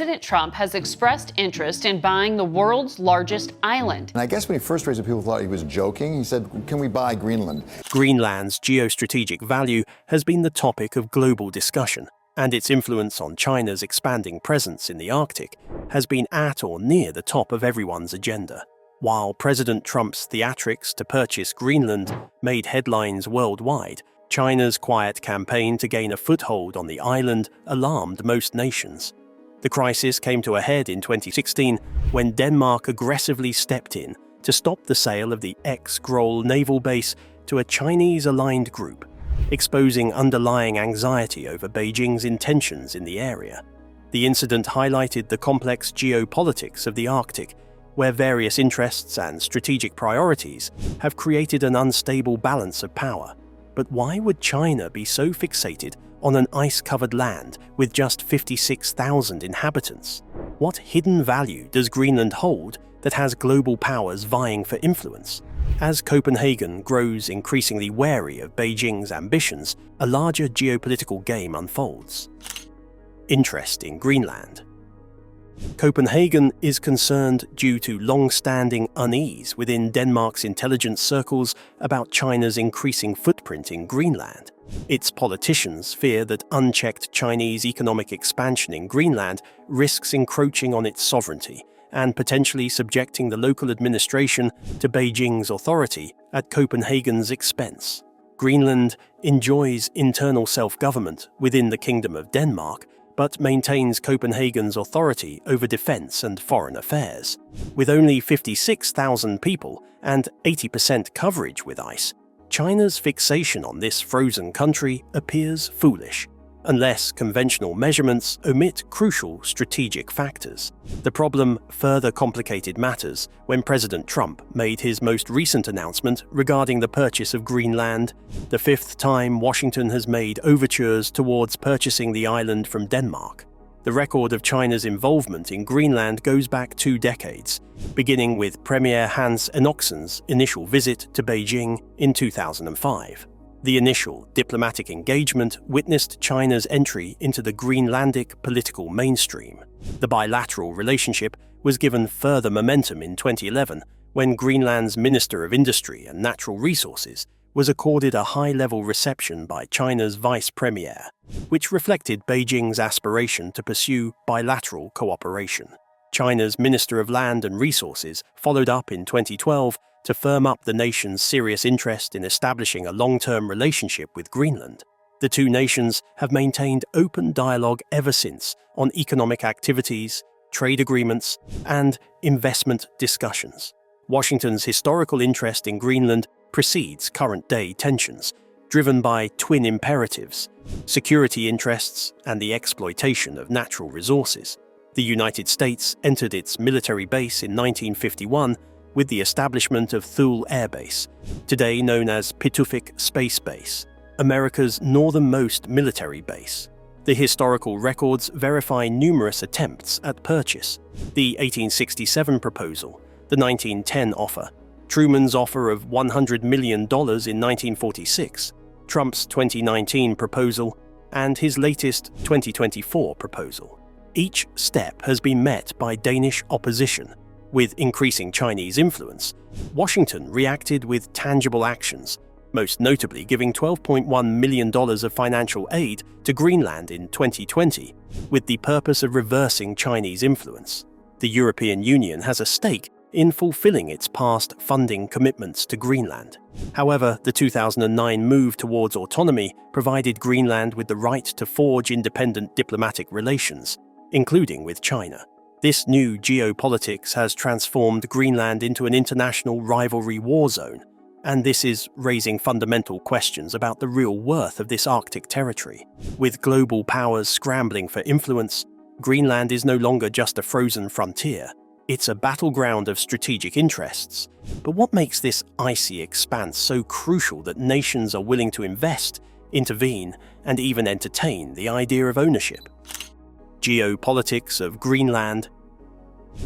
President Trump has expressed interest in buying the world's largest island. And I guess when he first raised it, people thought he was joking. He said, can we buy Greenland? Greenland's geostrategic value has been the topic of global discussion, and its influence on China's expanding presence in the Arctic has been at or near the top of everyone's agenda. While President Trump's theatrics to purchase Greenland made headlines worldwide, China's quiet campaign to gain a foothold on the island alarmed most nations. The crisis came to a head in 2016 when Denmark aggressively stepped in to stop the sale of the ex-Gråle naval base to a Chinese-aligned group, exposing underlying anxiety over Beijing's intentions in the area. The incident highlighted the complex geopolitics of the Arctic, where various interests and strategic priorities have created an unstable balance of power. But why would China be so fixated on an ice-covered land with just 56,000 inhabitants? What hidden value does Greenland hold that has global powers vying for influence? As Copenhagen grows increasingly wary of Beijing's ambitions, a larger geopolitical game unfolds. Interest in Greenland. Copenhagen is concerned due to long-standing unease within Denmark's intelligence circles about China's increasing footprint in Greenland. Its politicians fear that unchecked Chinese economic expansion in Greenland risks encroaching on its sovereignty and potentially subjecting the local administration to Beijing's authority at Copenhagen's expense. Greenland enjoys internal self-government within the Kingdom of Denmark, but maintains Copenhagen's authority over defense and foreign affairs. With only 56,000 people and 80% coverage with ice, China's fixation on this frozen country appears foolish, unless conventional measurements omit crucial strategic factors. The problem further complicated matters when President Trump made his most recent announcement regarding the purchase of Greenland, the fifth time Washington has made overtures towards purchasing the island from Denmark. The record of China's involvement in Greenland goes back 2 decades, beginning with Premier Hans Enoksen's initial visit to Beijing in 2005. The initial diplomatic engagement witnessed China's entry into the Greenlandic political mainstream. The bilateral relationship was given further momentum in 2011 when Greenland's Minister of Industry and Natural Resources was accorded a high-level reception by China's Vice Premier, which reflected Beijing's aspiration to pursue bilateral cooperation. China's Minister of Land and Resources followed up in 2012 to firm up the nation's serious interest in establishing a long-term relationship with Greenland. The two nations have maintained open dialogue ever since on economic activities, trade agreements, and investment discussions. Washington's historical interest in Greenland precedes current-day tensions, driven by twin imperatives: security interests and the exploitation of natural resources. The United States entered its military base in 1951 with the establishment of Thule Air Base, today known as Pituffik Space Base, America's northernmost military base. The historical records verify numerous attempts at purchase: the 1867 proposal, the 1910 offer, Truman's offer of $100 million in 1946, Trump's 2019 proposal, and his latest 2024 proposal. Each step has been met by Danish opposition. With increasing Chinese influence, Washington reacted with tangible actions, most notably giving $12.1 million of financial aid to Greenland in 2020, with the purpose of reversing Chinese influence. The European Union has a stake in fulfilling its past funding commitments to Greenland. However, the 2009 move towards autonomy provided Greenland with the right to forge independent diplomatic relations, including with China. This new geopolitics has transformed Greenland into an international rivalry war zone, and this is raising fundamental questions about the real worth of this Arctic territory. With global powers scrambling for influence, Greenland is no longer just a frozen frontier. It's a battleground of strategic interests. But what makes this icy expanse so crucial that nations are willing to invest, intervene, and even entertain the idea of ownership? Geopolitics of Greenland.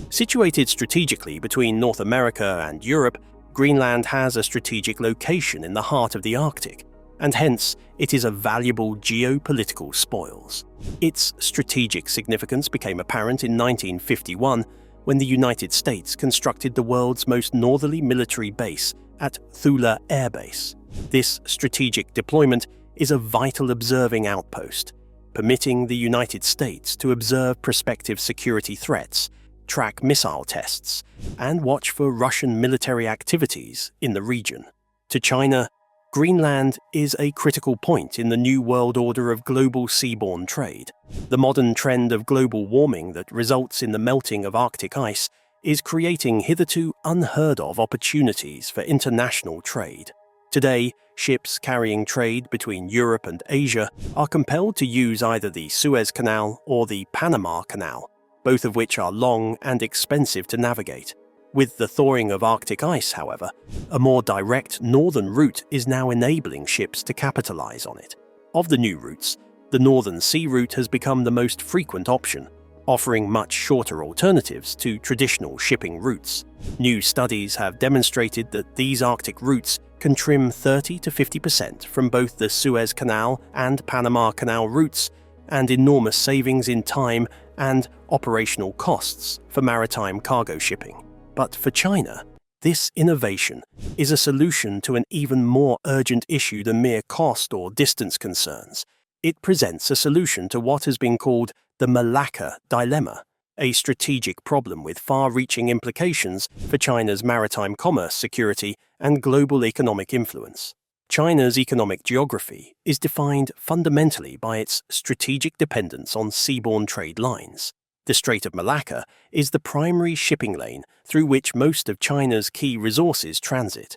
Situated strategically between North America and Europe, Greenland has a strategic location in the heart of the Arctic. and hence it is a valuable geopolitical spoils. Its strategic significance became apparent in 1951 when the United States constructed the world's most northerly military base at Thule Air Base. This strategic deployment is a vital observing outpost, permitting the United States to observe prospective security threats, track missile tests, and watch for Russian military activities in the region. To China, Greenland is a critical point in the new world order of global seaborne trade. The modern trend of global warming that results in the melting of Arctic ice is creating hitherto unheard-of opportunities for international trade. Today, ships carrying trade between Europe and Asia are compelled to use either the Suez Canal or the Panama Canal, both of which are long and expensive to navigate. With the thawing of Arctic ice, however, a more direct northern route is now enabling ships to capitalize on it. Of the new routes, the Northern Sea route has become the most frequent option, offering much shorter alternatives to traditional shipping routes. New studies have demonstrated that these Arctic routes can trim 30 to 50% from both the Suez Canal and Panama Canal routes, and enormous savings in time and operational costs for maritime cargo shipping. But for China, this innovation is a solution to an even more urgent issue than mere cost or distance concerns. It presents a solution to what has been called the Malacca dilemma, a strategic problem with far-reaching implications for China's maritime commerce security and global economic influence. China's economic geography is defined fundamentally by its strategic dependence on seaborne trade lines. The Strait of Malacca is the primary shipping lane through which most of China's key resources transit.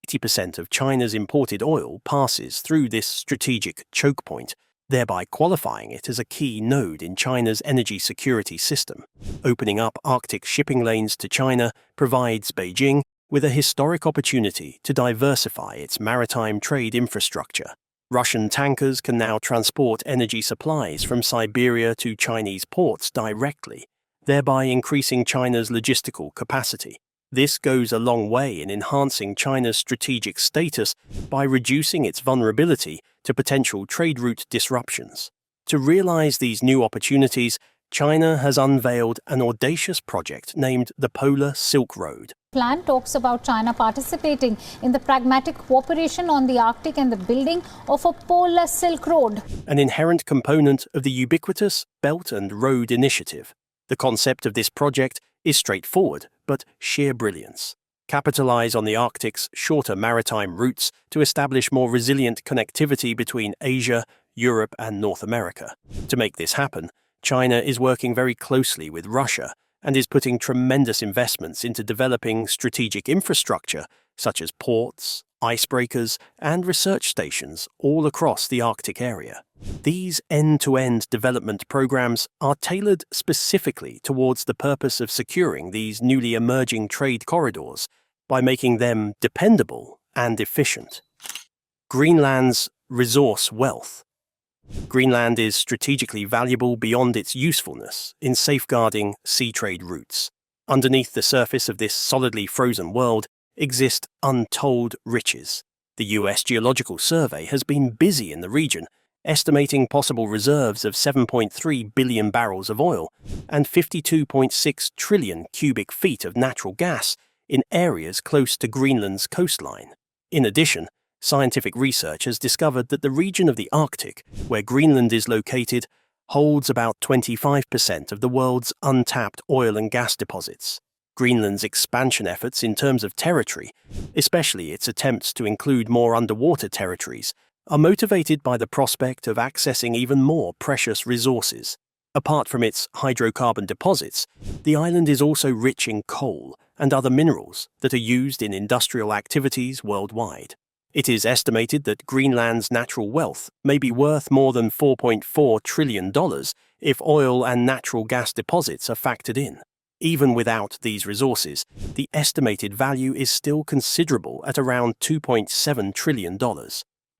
80% of China's imported oil passes through this strategic choke point, thereby qualifying it as a key node in China's energy security system. Opening up Arctic shipping lanes to China provides Beijing with a historic opportunity to diversify its maritime trade infrastructure. Russian tankers can now transport energy supplies from Siberia to Chinese ports directly, thereby increasing China's logistical capacity. This goes a long way in enhancing China's strategic status by reducing its vulnerability to potential trade route disruptions. To realize these new opportunities, China has unveiled an audacious project named the Polar Silk Road. Plan talks about China participating in the pragmatic cooperation on the Arctic and the building of a Polar Silk Road, an inherent component of the ubiquitous Belt and Road Initiative. The concept of this project is straightforward, but sheer brilliance. Capitalize on the Arctic's shorter maritime routes to establish more resilient connectivity between Asia, Europe, and North America. To make this happen, China is working very closely with Russia and is putting tremendous investments into developing strategic infrastructure such as ports, icebreakers, and research stations all across the Arctic area. These end-to-end development programs are tailored specifically towards the purpose of securing these newly emerging trade corridors by making them dependable and efficient. Greenland's resource wealth. Greenland is strategically valuable beyond its usefulness in safeguarding sea trade routes. Underneath the surface of this solidly frozen world exist untold riches. The US Geological Survey has been busy in the region, estimating possible reserves of 7.3 billion barrels of oil and 52.6 trillion cubic feet of natural gas in areas close to Greenland's coastline. In addition, scientific research has discovered that the region of the Arctic, where Greenland is located, holds about 25% of the world's untapped oil and gas deposits. Greenland's expansion efforts in terms of territory, especially its attempts to include more underwater territories, are motivated by the prospect of accessing even more precious resources. Apart from its hydrocarbon deposits, the island is also rich in coal and other minerals that are used in industrial activities worldwide. It is estimated that Greenland's natural wealth may be worth more than $4.4 trillion if oil and natural gas deposits are factored in. Even without these resources, the estimated value is still considerable at around $2.7 trillion.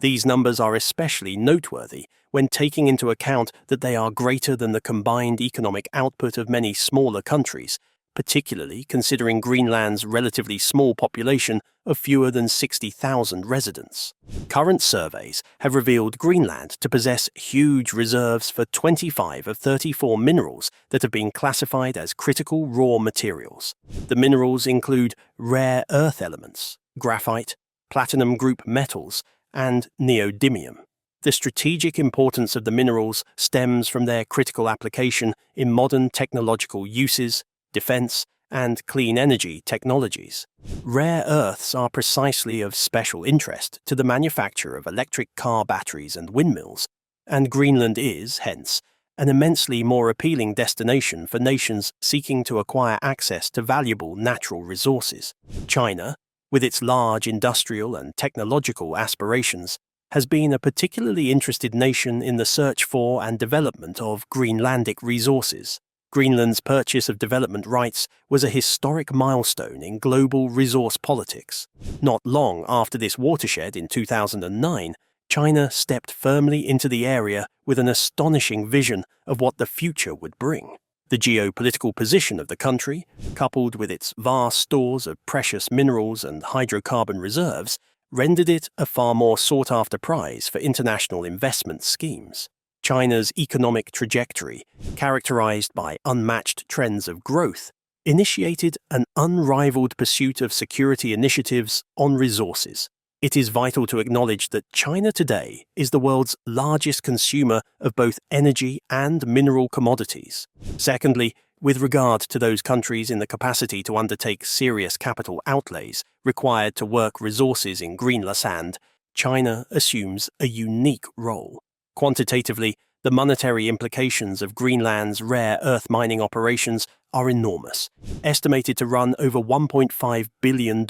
These numbers are especially noteworthy when taking into account that they are greater than the combined economic output of many smaller countries, particularly considering Greenland's relatively small population of fewer than 60,000 residents. Current surveys have revealed Greenland to possess huge reserves for 25 of 34 minerals that have been classified as critical raw materials. The minerals include rare earth elements, graphite, platinum group metals, and neodymium. The strategic importance of the minerals stems from their critical application in modern technological uses, defense, and clean energy technologies. Rare earths are precisely of special interest to the manufacture of electric car batteries and windmills, and Greenland is, hence, an immensely more appealing destination for nations seeking to acquire access to valuable natural resources. China, with its large industrial and technological aspirations, has been a particularly interested nation in the search for and development of Greenlandic resources. Greenland's purchase of development rights was a historic milestone in global resource politics. Not long after this watershed in 2009, China stepped firmly into the area with an astonishing vision of what the future would bring. The geopolitical position of the country, coupled with its vast stores of precious minerals and hydrocarbon reserves, rendered it a far more sought-after prize for international investment schemes. China's economic trajectory, characterized by unmatched trends of growth, initiated an unrivaled pursuit of security initiatives on resources. It is vital to acknowledge that China today is the world's largest consumer of both energy and mineral commodities. Secondly, with regard to those countries in the capacity to undertake serious capital outlays required to work resources in Greenland, China assumes a unique role. Quantitatively, the monetary implications of Greenland's rare earth mining operations are enormous, estimated to run over $1.5 billion,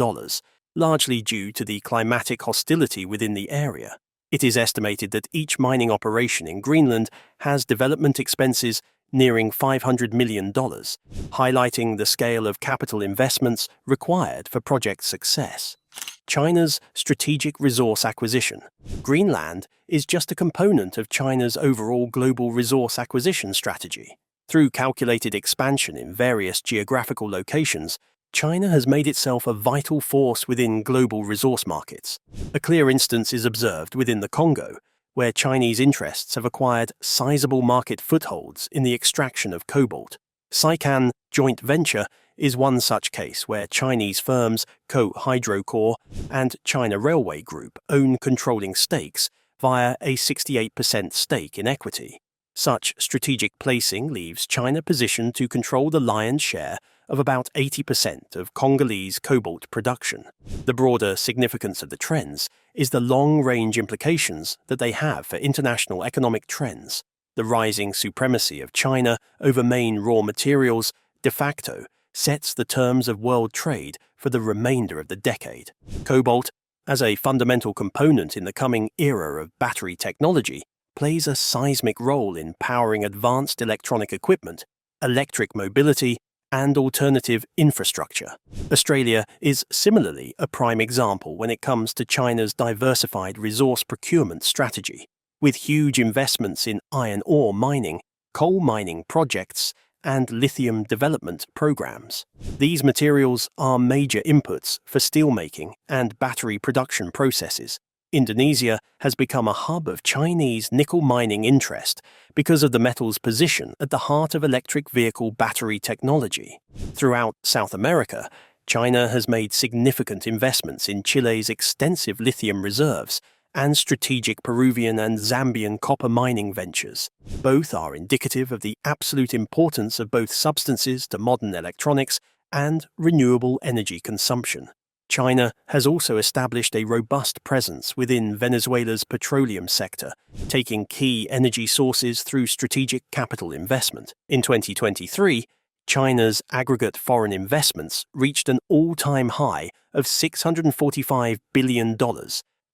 largely due to the climatic hostility within the area. It is estimated that each mining operation in Greenland has development expenses nearing $500 million, highlighting the scale of capital investments required for project success. China's strategic resource acquisition. Greenland is just a component of China's overall global resource acquisition strategy. Through calculated expansion in various geographical locations, China has made itself a vital force within global resource markets. A clear instance is observed within the Congo, where Chinese interests have acquired sizable market footholds in the extraction of cobalt. Saikan Joint Venture is one such case where Chinese firms Co-Hydrocore and China Railway Group own controlling stakes via a 68% stake in equity. Such strategic placing leaves China positioned to control the lion's share of about 80% of Congolese cobalt production. The broader significance of the trends is the long-range implications that they have for international economic trends. The rising supremacy of China over main raw materials de facto sets the terms of world trade for the remainder of the decade. Cobalt, as a fundamental component in the coming era of battery technology, plays a seismic role in powering advanced electronic equipment, electric mobility, and alternative infrastructure. Australia is similarly a prime example when it comes to China's diversified resource procurement strategy, with huge investments in iron ore mining, coal mining projects, and lithium development programs. These materials are major inputs for steelmaking and battery production processes. Indonesia has become a hub of Chinese nickel mining interest because of the metal's position at the heart of electric vehicle battery technology. Throughout South America, China has made significant investments in Chile's extensive lithium reserves and strategic Peruvian and Zambian copper mining ventures. Both are indicative of the absolute importance of both substances to modern electronics and renewable energy consumption. China has also established a robust presence within Venezuela's petroleum sector, taking key energy sources through strategic capital investment. In 2023, China's aggregate foreign investments reached an all-time high of $645 billion,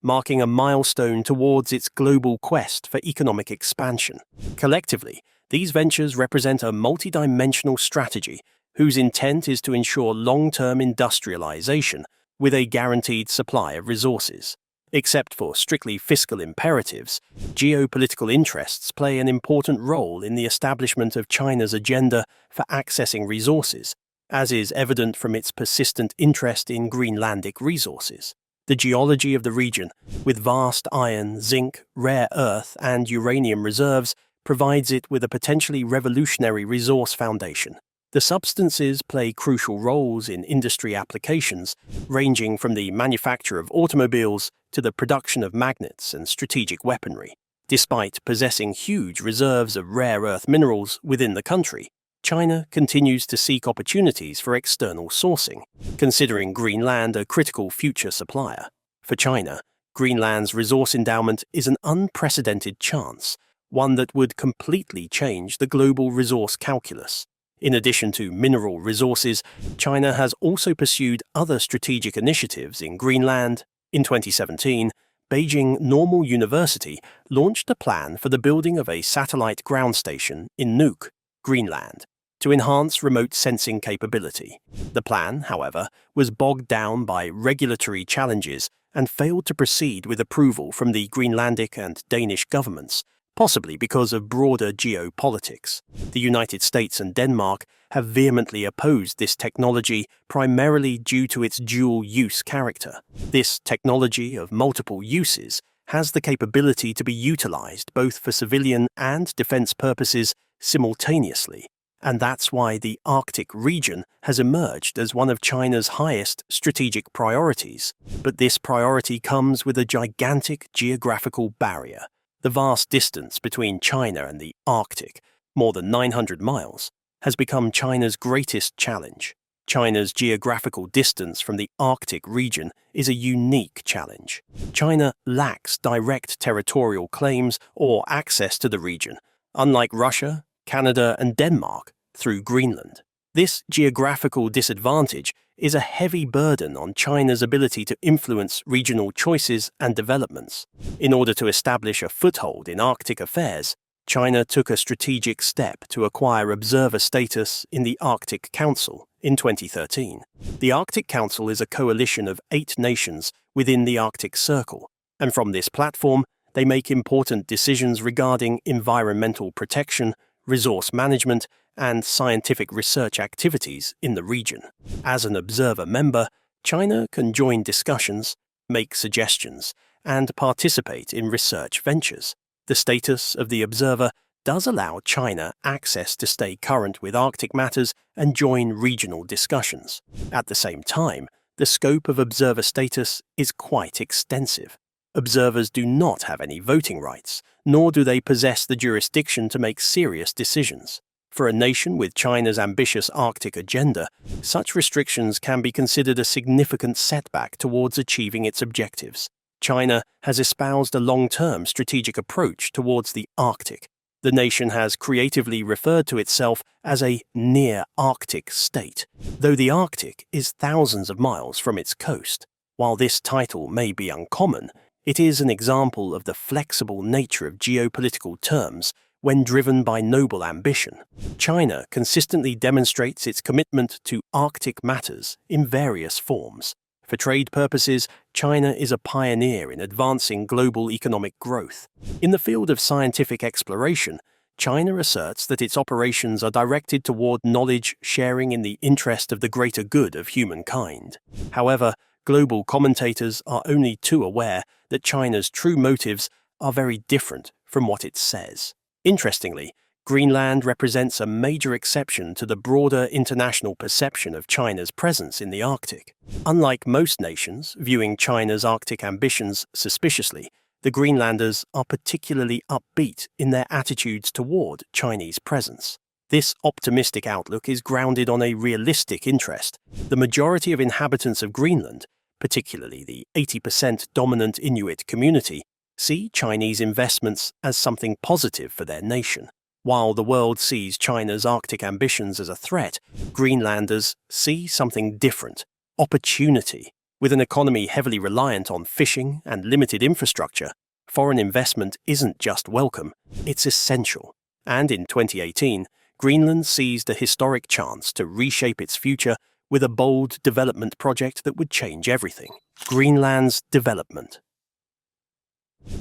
marking a milestone towards its global quest for economic expansion. Collectively, these ventures represent a multidimensional strategy whose intent is to ensure long-term industrialization with a guaranteed supply of resources. Except for strictly fiscal imperatives, geopolitical interests play an important role in the establishment of China's agenda for accessing resources, as is evident from its persistent interest in Greenlandic resources. The geology of the region, with vast iron, zinc, rare earth, and uranium reserves, provides it with a potentially revolutionary resource foundation. The substances play crucial roles in industry applications, ranging from the manufacture of automobiles to the production of magnets and strategic weaponry. Despite possessing huge reserves of rare earth minerals within the country, China continues to seek opportunities for external sourcing, considering Greenland a critical future supplier. For China, Greenland's resource endowment is an unprecedented chance, one that would completely change the global resource calculus. In addition to mineral resources, China has also pursued other strategic initiatives in Greenland. In 2017, Beijing Normal University launched a plan for the building of a satellite ground station in Nuuk, Greenland, to enhance remote sensing capability. The plan, however, was bogged down by regulatory challenges and failed to proceed with approval from the Greenlandic and Danish governments, possibly because of broader geopolitics. The United States and Denmark have vehemently opposed this technology, primarily due to its dual-use character. This technology of multiple uses has the capability to be utilized both for civilian and defense purposes simultaneously, and that's why the Arctic region has emerged as one of China's highest strategic priorities. But this priority comes with a gigantic geographical barrier. The vast distance between China and the Arctic, more than 900 miles, has become China's greatest challenge. China's geographical distance from the Arctic region is a unique challenge. China lacks direct territorial claims or access to the region, unlike Russia, Canada, and Denmark, through Greenland. This geographical disadvantage is a heavy burden on China's ability to influence regional choices and developments. In order to establish a foothold in Arctic affairs, China took a strategic step to acquire observer status in the Arctic Council in 2013. The Arctic Council is a coalition of 8 nations within the Arctic Circle, and from this platform, they make important decisions regarding environmental protection, resource management, and scientific research activities in the region. As an observer member, China can join discussions, make suggestions, and participate in research ventures. The status of the observer does allow China access to stay current with Arctic matters and join regional discussions. At the same time, the scope of observer status is quite extensive. Observers do not have any voting rights, nor do they possess the jurisdiction to make serious decisions. For a nation with China's ambitious Arctic agenda, such restrictions can be considered a significant setback towards achieving its objectives. China has espoused a long-term strategic approach towards the Arctic. The nation has creatively referred to itself as a near-Arctic state, though the Arctic is thousands of miles from its coast. While this title may be uncommon, it is an example of the flexible nature of geopolitical terms when driven by noble ambition. China consistently demonstrates its commitment to Arctic matters in various forms. For trade purposes, China is a pioneer in advancing global economic growth. In the field of scientific exploration, China asserts that its operations are directed toward knowledge sharing in the interest of the greater good of humankind. However, global commentators are only too aware that China's true motives are very different from what it says. Interestingly, Greenland represents a major exception to the broader international perception of China's presence in the Arctic. Unlike most nations viewing China's Arctic ambitions suspiciously, the Greenlanders are particularly upbeat in their attitudes toward Chinese presence. This optimistic outlook is grounded on a realistic interest. The majority of inhabitants of Greenland, particularly the 80% dominant Inuit community, see Chinese investments as something positive for their nation. While the world sees China's Arctic ambitions as a threat, Greenlanders see something different: opportunity. With an economy heavily reliant on fishing and limited infrastructure, foreign investment isn't just welcome, it's essential. And in 2018, Greenland seized a historic chance to reshape its future with a bold development project that would change everything: Greenland's development.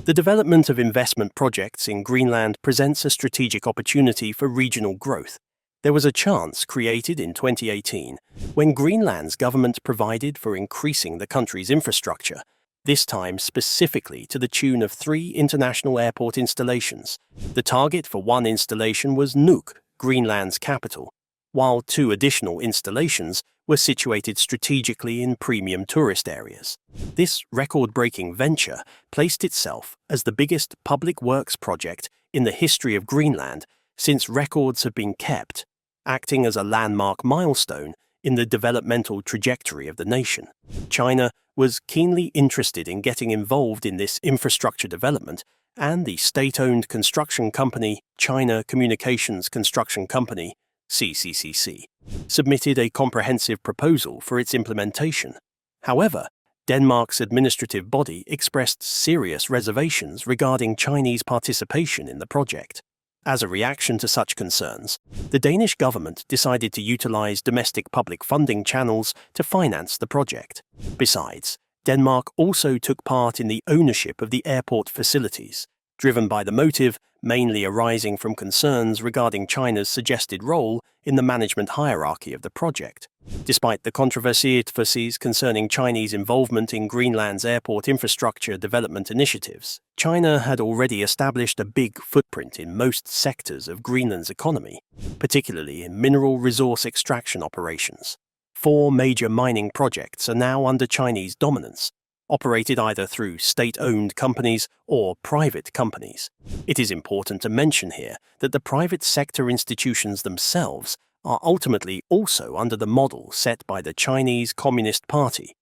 The development of investment projects in Greenland presents a strategic opportunity for regional growth. There was a chance created in 2018 when Greenland's government provided for increasing the country's infrastructure, this time specifically to the tune of 3 international airport installations. The target for one installation was Nuuk, Greenland's capital, while 2 additional installations were situated strategically in premium tourist areas. This record-breaking venture placed itself as the biggest public works project in the history of Greenland since records have been kept, acting as a landmark milestone in the developmental trajectory of the nation. China was keenly interested in getting involved in this infrastructure development, and the state-owned construction company China Communications Construction Company, CCCC, submitted a comprehensive proposal for its implementation. However, Denmark's administrative body expressed serious reservations regarding Chinese participation in the project. As a reaction to such concerns, the Danish government decided to utilize domestic public funding channels to finance the project. Besides, Denmark also took part in the ownership of the airport facilities, driven by the motive mainly arising from concerns regarding China's suggested role in the management hierarchy of the project. Despite the controversies concerning Chinese involvement in Greenland's airport infrastructure development initiatives, China had already established a big footprint in most sectors of Greenland's economy, particularly in mineral resource extraction operations. 4 major mining projects are now under Chinese dominance, operated either through state-owned companies or private companies. It is important to mention here that the private sector institutions themselves are ultimately also under the model set by the Chinese Communist Party,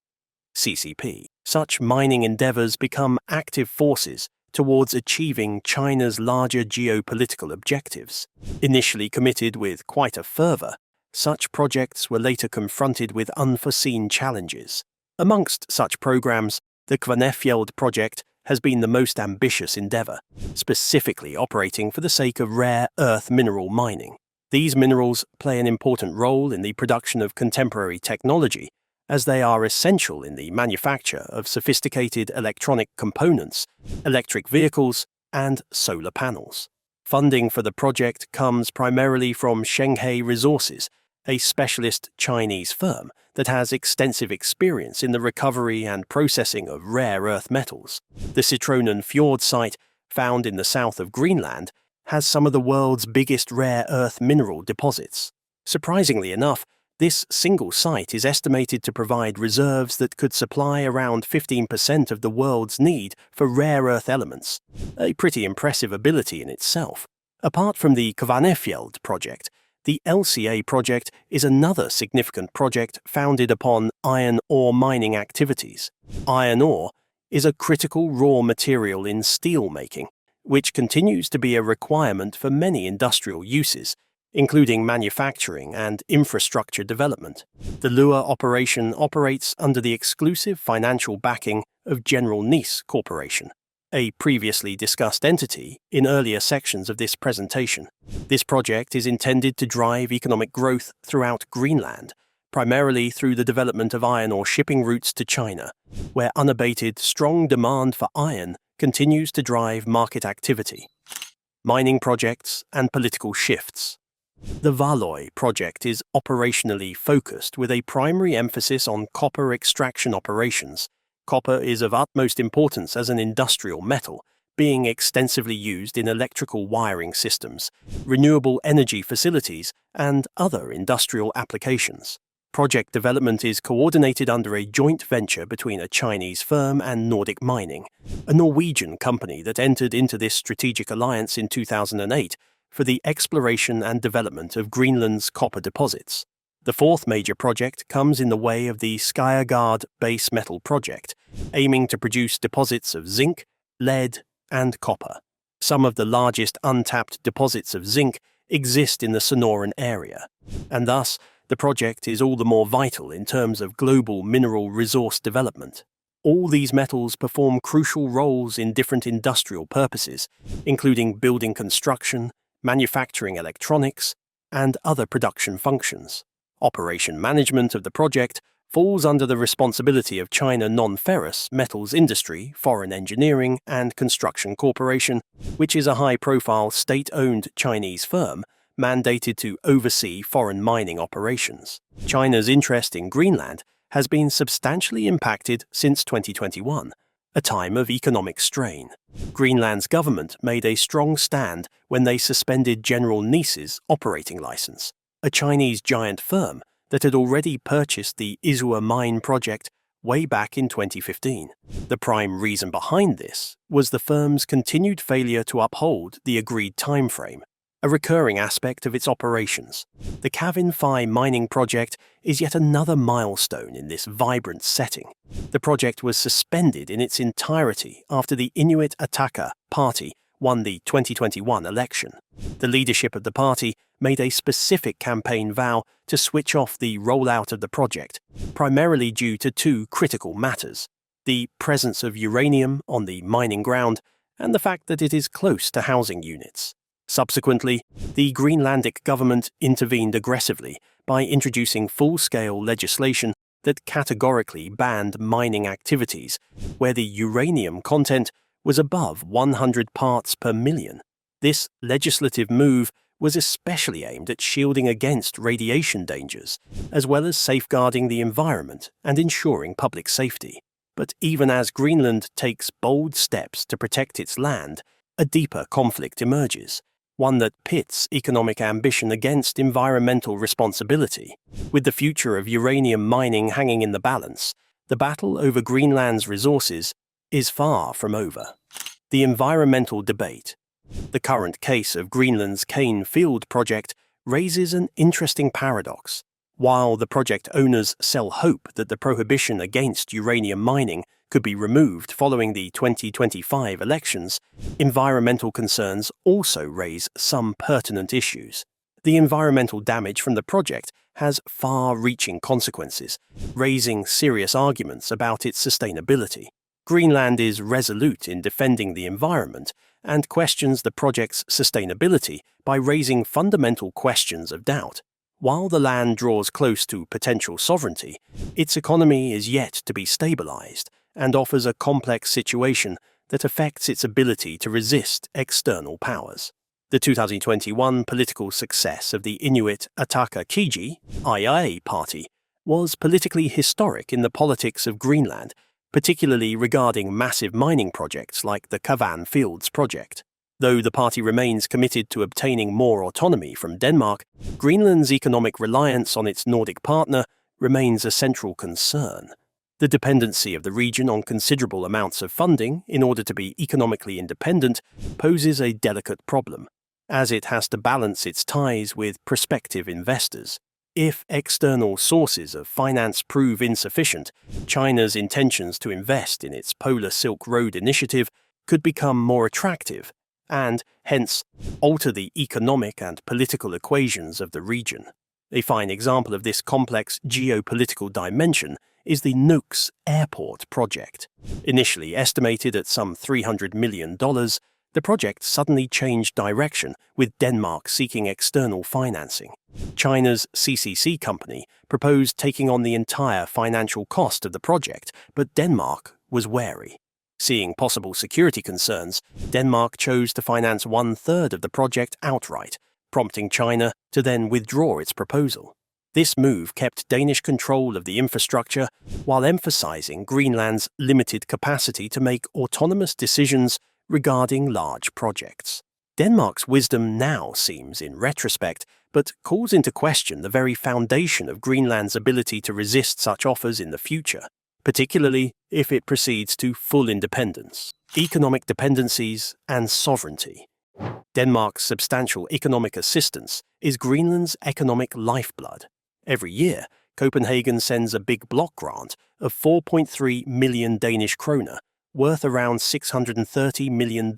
CCP. Such mining endeavors become active forces towards achieving China's larger geopolitical objectives. Initially committed with quite a fervor, such projects were later confronted with unforeseen challenges. Amongst such programs, the Kvanefjeld project has been the most ambitious endeavor, specifically operating for the sake of rare earth mineral mining. These minerals play an important role in the production of contemporary technology, as they are essential in the manufacture of sophisticated electronic components, electric vehicles, and solar panels. Funding for the project comes primarily from Shenghai Resources, a specialist Chinese firm that has extensive experience in the recovery and processing of rare earth metals. The Citronen Fjord site, found in the south of Greenland, has some of the world's biggest rare earth mineral deposits. Surprisingly enough, this single site is estimated to provide reserves that could supply around 15% of the world's need for rare earth elements, a pretty impressive ability in itself. Apart from the Kvanefjeld project, the LCA project is another significant project founded upon iron ore mining activities. Iron ore is a critical raw material in steel making, which continues to be a requirement for many industrial uses, including manufacturing and infrastructure development. The Lua operation operates under the exclusive financial backing of General Nice Corporation, a previously discussed entity in earlier sections of this presentation. This project is intended to drive economic growth throughout Greenland, primarily through the development of iron ore shipping routes to China, where unabated, strong demand for iron continues to drive market activity. Mining projects and political shifts. The Valoy project is operationally focused with a primary emphasis on copper extraction operations. Copper is of utmost importance as an industrial metal, being extensively used in electrical wiring systems, renewable energy facilities, and other industrial applications. Project development is coordinated under a joint venture between a Chinese firm and Nordic Mining, a Norwegian company that entered into this strategic alliance in 2008 for the exploration and development of Greenland's copper deposits. The 4th major project comes in the way of the Skiergård base metal project, aiming to produce deposits of zinc, lead, and copper. Some of the largest untapped deposits of zinc exist in the Sonoran area, and thus the project is all the more vital in terms of global mineral resource development. All these metals perform crucial roles in different industrial purposes, including building construction, manufacturing electronics, and other production functions. Operation management of the project falls under the responsibility of China Non-Ferrous Metals Industry, Foreign Engineering and Construction Corporation, which is a high-profile state-owned Chinese firm mandated to oversee foreign mining operations. China's interest in Greenland has been substantially impacted since 2021, a time of economic strain. Greenland's government made a strong stand when they suspended General Nice's operating license, a Chinese giant firm that had already purchased the Isua mine project way back in 2015. The prime reason behind this was the firm's continued failure to uphold the agreed timeframe, a recurring aspect of its operations. The Kavin Phi mining project is yet another milestone in this vibrant setting. The project was suspended in its entirety after the Inuit Ataka Party won the 2021 election. The leadership of the party made a specific campaign vow to switch off the rollout of the project, primarily due to two critical matters: the presence of uranium on the mining ground and the fact that it is close to housing units. Subsequently, the Greenlandic government intervened aggressively by introducing full-scale legislation that categorically banned mining activities where the uranium content was above 100 parts per million. This legislative move was especially aimed at shielding against radiation dangers, as well as safeguarding the environment and ensuring public safety. But even as Greenland takes bold steps to protect its land, a deeper conflict emerges, one that pits economic ambition against environmental responsibility. With the future of uranium mining hanging in the balance, the battle over Greenland's resources is far from over. The environmental debate. The current case of Greenland's Kane Field project raises an interesting paradox. While the project owners sell hope that the prohibition against uranium mining could be removed following the 2025 elections, environmental concerns also raise some pertinent issues. The environmental damage from the project has far-reaching consequences, raising serious arguments about its sustainability. Greenland is resolute in defending the environment and questions the project's sustainability by raising fundamental questions of doubt. While the land draws close to potential sovereignty, its economy is yet to be stabilized and offers a complex situation that affects its ability to resist external powers. The 2021 political success of the Inuit Ataka-Kiji (IIA) party was politically historic in the politics of Greenland, particularly regarding massive mining projects like the Kavan Fields project. Though the party remains committed to obtaining more autonomy from Denmark, Greenland's economic reliance on its Nordic partner remains a central concern. The dependency of the region on considerable amounts of funding in order to be economically independent poses a delicate problem, as it has to balance its ties with prospective investors. If external sources of finance prove insufficient, China's intentions to invest in its Polar Silk Road initiative could become more attractive and, hence, alter the economic and political equations of the region. A fine example of this complex geopolitical dimension is the Nuuk's Airport project. Initially estimated at some $300 million, the project suddenly changed direction, with Denmark seeking external financing. China's CCC company proposed taking on the entire financial cost of the project, but Denmark was wary. Seeing possible security concerns, Denmark chose to finance 1/3 of the project outright, prompting China to then withdraw its proposal. This move kept Danish control of the infrastructure while emphasizing Greenland's limited capacity to make autonomous decisions regarding large projects. Denmark's wisdom now seems, in retrospect, but calls into question the very foundation of Greenland's ability to resist such offers in the future, particularly if it proceeds to full independence, economic dependencies, and sovereignty. Denmark's substantial economic assistance is Greenland's economic lifeblood. Every year, Copenhagen sends a big block grant of 4.3 million Danish kroner, worth around $630 million.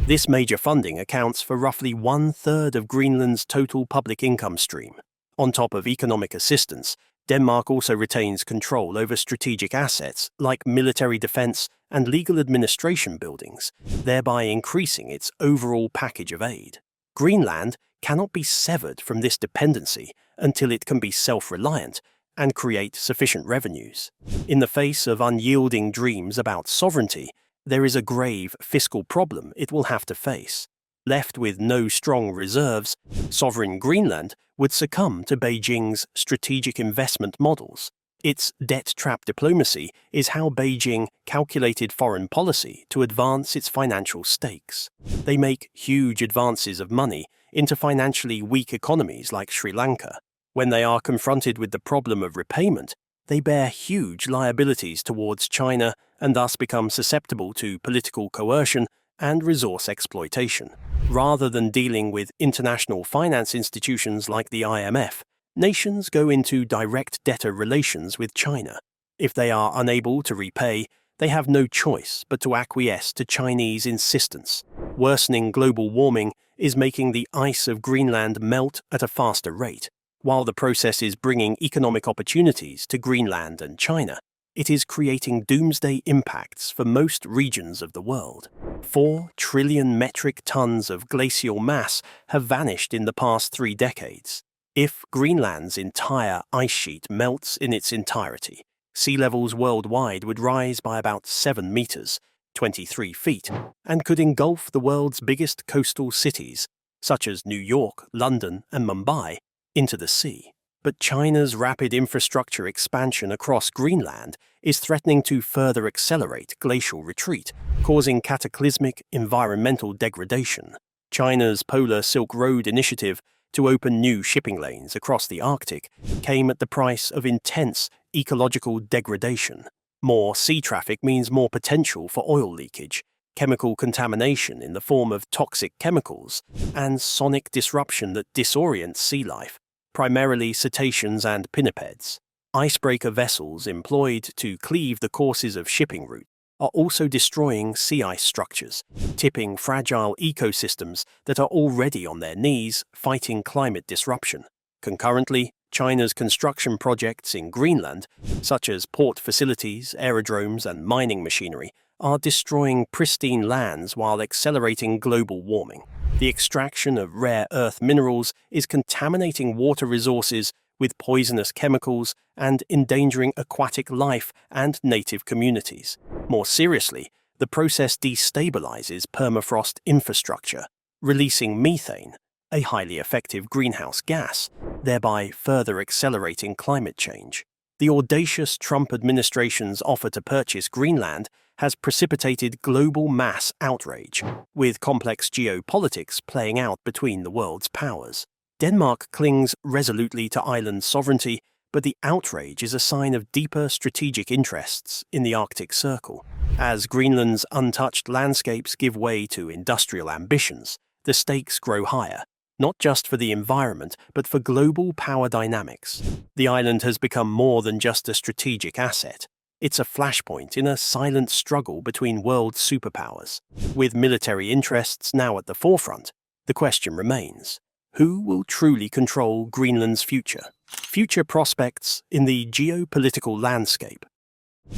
This major funding accounts for roughly 1/3 of Greenland's total public income stream. On top of economic assistance, Denmark also retains control over strategic assets like military defense and legal administration buildings, thereby increasing its overall package of aid. Greenland cannot be severed from this dependency until it can be self-reliant and create sufficient revenues. In the face of unyielding dreams about sovereignty, there is a grave fiscal problem it will have to face. Left with no strong reserves, sovereign Greenland would succumb to Beijing's strategic investment models. Its debt-trap diplomacy is how Beijing calculated foreign policy to advance its financial stakes. They make huge advances of money into financially weak economies like Sri Lanka. When they are confronted with the problem of repayment, they bear huge liabilities towards China and thus become susceptible to political coercion and resource exploitation. Rather than dealing with international finance institutions like the IMF, nations go into direct debtor relations with China. If they are unable to repay, they have no choice but to acquiesce to Chinese insistence. Worsening global warming is making the ice of Greenland melt at a faster rate. While the process is bringing economic opportunities to Greenland and China, it is creating doomsday impacts for most regions of the world. 4 trillion metric tons of glacial mass have vanished in the past 3 decades. If Greenland's entire ice sheet melts in its entirety, sea levels worldwide would rise by about 7 meters, 23 feet, and could engulf the world's biggest coastal cities, such as New York, London, and Mumbai, into the sea. But China's rapid infrastructure expansion across Greenland is threatening to further accelerate glacial retreat, causing cataclysmic environmental degradation. China's Polar Silk Road initiative to open new shipping lanes across the Arctic came at the price of intense ecological degradation. More sea traffic means more potential for oil leakage, chemical contamination in the form of toxic chemicals, and sonic disruption that disorients sea life, primarily cetaceans and pinnipeds. Icebreaker vessels employed to cleave the courses of shipping routes are also destroying sea ice structures, tipping fragile ecosystems that are already on their knees fighting climate disruption. Concurrently, China's construction projects in Greenland, such as port facilities, aerodromes, and mining machinery, are destroying pristine lands while accelerating global warming. The extraction of rare earth minerals is contaminating water resources with poisonous chemicals and endangering aquatic life and native communities. More seriously, the process destabilizes permafrost infrastructure, releasing methane, a highly effective greenhouse gas, thereby further accelerating climate change. The audacious Trump administration's offer to purchase Greenland has precipitated global mass outrage, with complex geopolitics playing out between the world's powers. Denmark clings resolutely to island sovereignty, but the outrage is a sign of deeper strategic interests in the Arctic Circle. As Greenland's untouched landscapes give way to industrial ambitions, the stakes grow higher, not just for the environment, but for global power dynamics. The island has become more than just a strategic asset. It's a flashpoint in a silent struggle between world superpowers. With military interests now at the forefront, the question remains: who will truly control Greenland's future? Future prospects in the geopolitical landscape.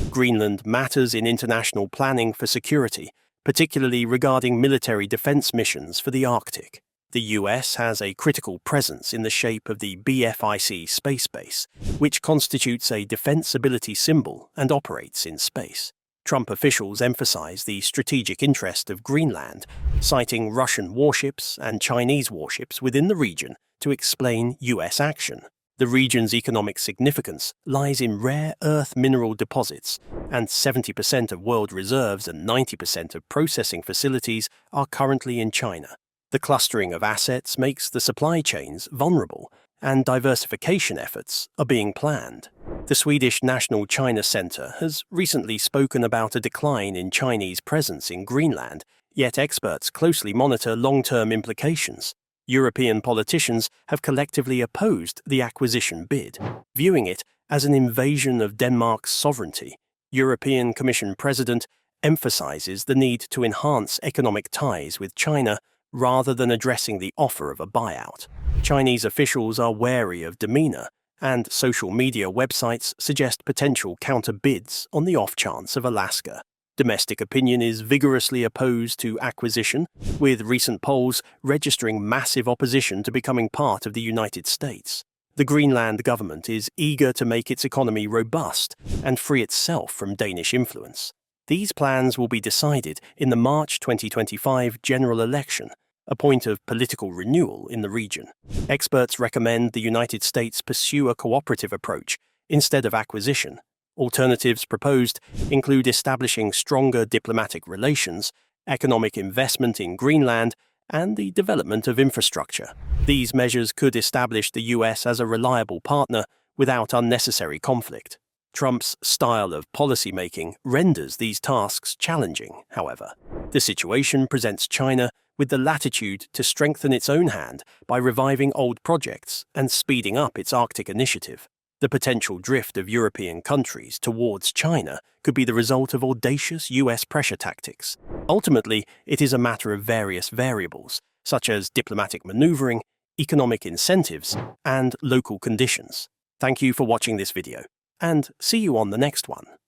Greenland matters in international planning for security, particularly regarding military defense missions for the Arctic. The US has a critical presence in the shape of the BFIC space base, which constitutes a defensibility symbol and operates in space. Trump officials emphasize the strategic interest of Greenland, citing Russian warships and Chinese warships within the region to explain US action. The region's economic significance lies in rare earth mineral deposits, and 70% of world reserves and 90% of processing facilities are currently in China. The clustering of assets makes the supply chains vulnerable, and diversification efforts are being planned. The Swedish National China Center has recently spoken about a decline in Chinese presence in Greenland, yet experts closely monitor long-term implications. European politicians have collectively opposed the acquisition bid, viewing it as an invasion of Denmark's sovereignty. European Commission President emphasizes the need to enhance economic ties with China rather than addressing the offer of a buyout. Chinese officials are wary of demeanor, and social media websites suggest potential counter-bids on the off chance of Alaska. Domestic opinion is vigorously opposed to acquisition, with recent polls registering massive opposition to becoming part of the United States. The Greenland government is eager to make its economy robust and free itself from Danish influence. These plans will be decided in the March 2025 general election, a point of political renewal in the region. Experts recommend the United States pursue a cooperative approach instead of acquisition. Alternatives proposed include establishing stronger diplomatic relations, economic investment in Greenland, and the development of infrastructure. These measures could establish the US as a reliable partner without unnecessary conflict. Trump's style of policymaking renders these tasks challenging, however. The situation presents China with the latitude to strengthen its own hand by reviving old projects and speeding up its Arctic initiative. The potential drift of European countries towards China could be the result of audacious US pressure tactics. Ultimately, it is a matter of various variables, such as diplomatic maneuvering, economic incentives, and local conditions. Thank you for watching this video, and see you on the next one.